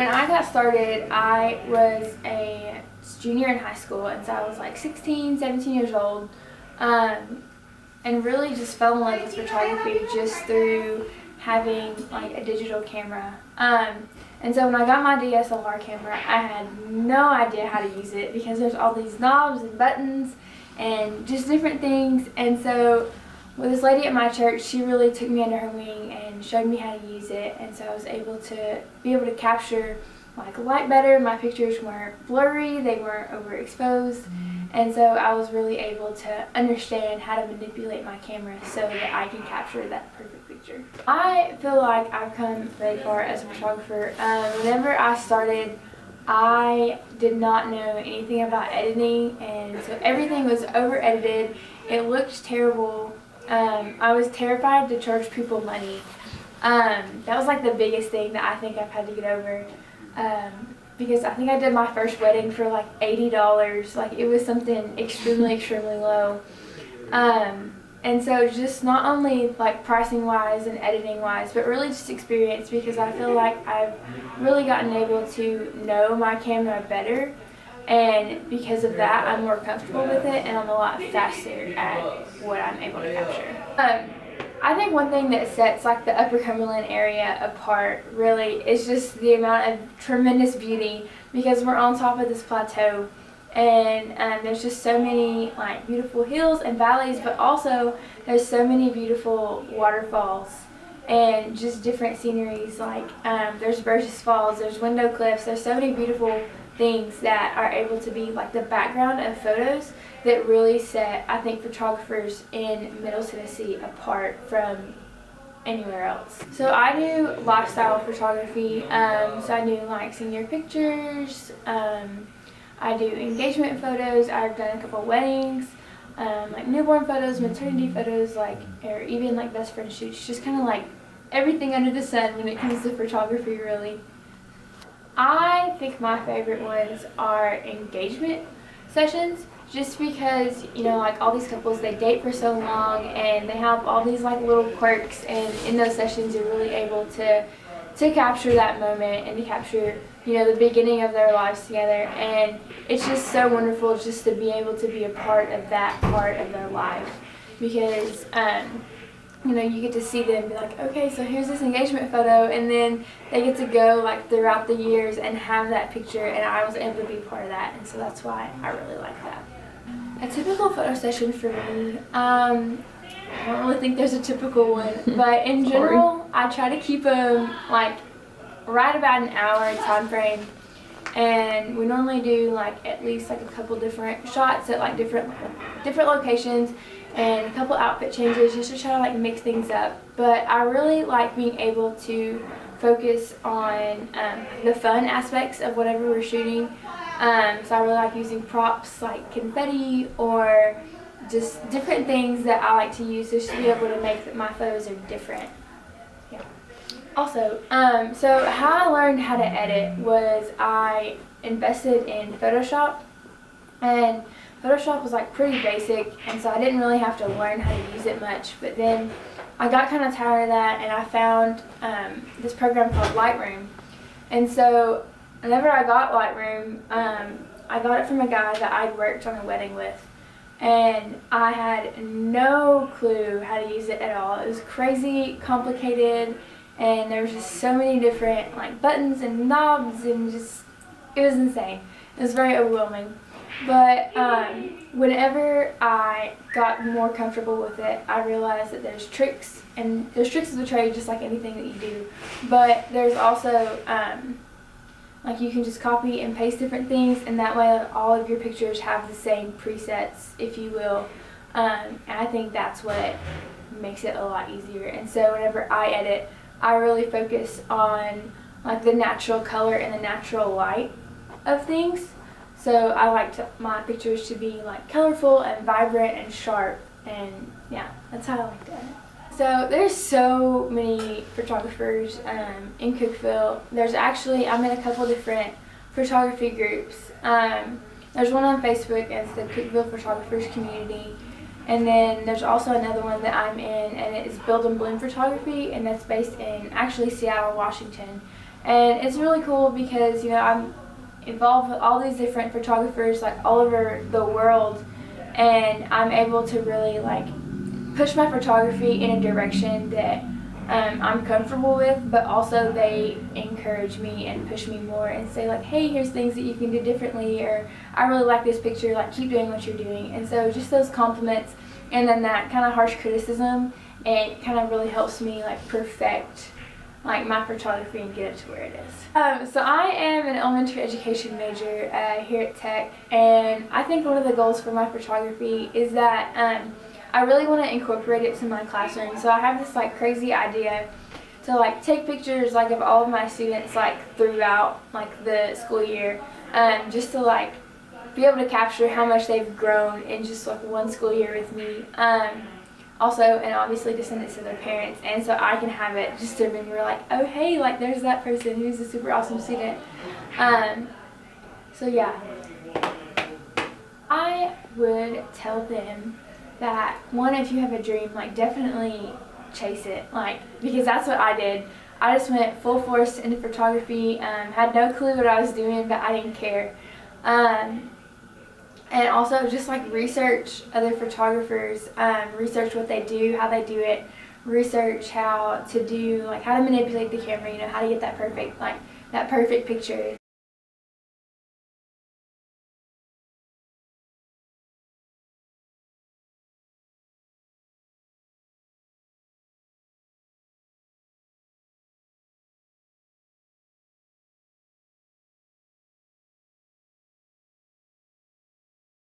when I got started, I was a junior in high school, and so I was like 16, 17 years old, and really just fell in love with photography just through having like a digital camera. And so when I got my DSLR camera, I had no idea how to use it because there's all these knobs and buttons and just different things. And so with this lady at my church, she really took me under her wing and showed me how to use it. And so I was able to capture like light better. My pictures weren't blurry, they weren't overexposed. And so I was really able to understand how to manipulate my camera so that I can capture that perfect picture. I feel like I've come very far as a photographer. Whenever I started, I did not know anything about editing, and so everything was over-edited. It looked terrible. I was terrified to charge people money. That was like the biggest thing that I think I've had to get over. Because I think I did my first wedding for like $80. Like, it was something extremely, extremely low. And so just not only like pricing wise and editing wise, but really just experience, because I feel like I've really gotten able to know my camera better. And because of that, I'm more comfortable with it, and I'm a lot faster at what I'm able to capture. I think one thing that sets like the Upper Cumberland area apart really is just the amount of tremendous beauty, because we're on top of this plateau, and there's just so many like beautiful hills and valleys, but also there's so many beautiful waterfalls and just different sceneries. Like there's Burgess Falls, there's Window Cliffs, there's so many beautiful things that are able to be like the background of photos that really set, I think, photographers in Middle Tennessee apart from anywhere else. So I do lifestyle photography, so I do like senior pictures, I do engagement photos, I've done a couple weddings, like newborn photos, maternity photos, like, or even like best friend shoots, just kind of like everything under the sun when it comes to photography, really. I think my favorite ones are engagement sessions, just because, you know, like all these couples, they date for so long and they have all these like little quirks, and in those sessions you're really able to capture that moment and to capture, you know, the beginning of their lives together. And it's just so wonderful just to be able to be a part of that part of their life, because you know, you get to see them be like, okay, so here's this engagement photo, and then they get to go like throughout the years and have that picture, and I was able to be part of that, and so that's why I really like that. A typical photo session for me, I don't really think there's a typical one, but in general, I try to keep them like right about an hour time frame, and we normally do like at least like a couple different shots at like different locations, and a couple outfit changes, just to try to like mix things up. But I really like being able to focus on the fun aspects of whatever we're shooting. So I really like using props like confetti or just different things that I like to use just to be able to make that my photos are different. Yeah. Also, so how I learned how to edit was I invested in Photoshop, and Photoshop was like pretty basic, and so I didn't really have to learn how to use it much. But then I got kind of tired of that, and I found this program called Lightroom. And so whenever I got Lightroom, I got it from a guy that I'd worked on a wedding with, and I had no clue how to use it at all. It was crazy complicated, and there was just so many different like buttons and knobs, and just, it was insane. It was very overwhelming. But whenever I got more comfortable with it, I realized that there's tricks, and there's tricks of the trade just like anything that you do. But there's also, like, you can just copy and paste different things, and that way all of your pictures have the same presets, if you will. And I think that's what makes it a lot easier. And so whenever I edit, I really focus on like the natural color and the natural light of things. So I like my pictures to be like colorful and vibrant and sharp, and yeah, that's how I like to edit. So there's so many photographers in Cookeville. There's actually, I'm in a couple different photography groups. There's one on Facebook as the Cookeville Photographers Community, and then there's also another one that I'm in, and it is Build and Bloom Photography, and that's based in actually Seattle, Washington. And it's really cool because, you know, I'm involved with all these different photographers like all over the world, and I'm able to really like push my photography in a direction that I'm comfortable with, but also they encourage me and push me more and say like, hey, here's things that you can do differently, or I really like this picture, like keep doing what you're doing. And so just those compliments and then that kind of harsh criticism, it kind of really helps me like perfect like my photography and get it to where it is. So I am an elementary education major here at Tech, and I think one of the goals for my photography is that I really want to incorporate it to my classroom. So I have this like crazy idea to like take pictures like of all of my students like throughout like the school year, just to like be able to capture how much they've grown in just like one school year with me. Also, and obviously to send it to their parents, and so I can have it just to remember like, oh hey, like there's that person who's a super awesome student. So yeah, I would tell them that one, if you have a dream, like definitely chase it, like, because that's what I did. I just went full force into photography, had no clue what I was doing, but I didn't care. And also just like research other photographers, research what they do, how they do it, research how to do, like how to manipulate the camera, you know, how to get that perfect, like that perfect picture.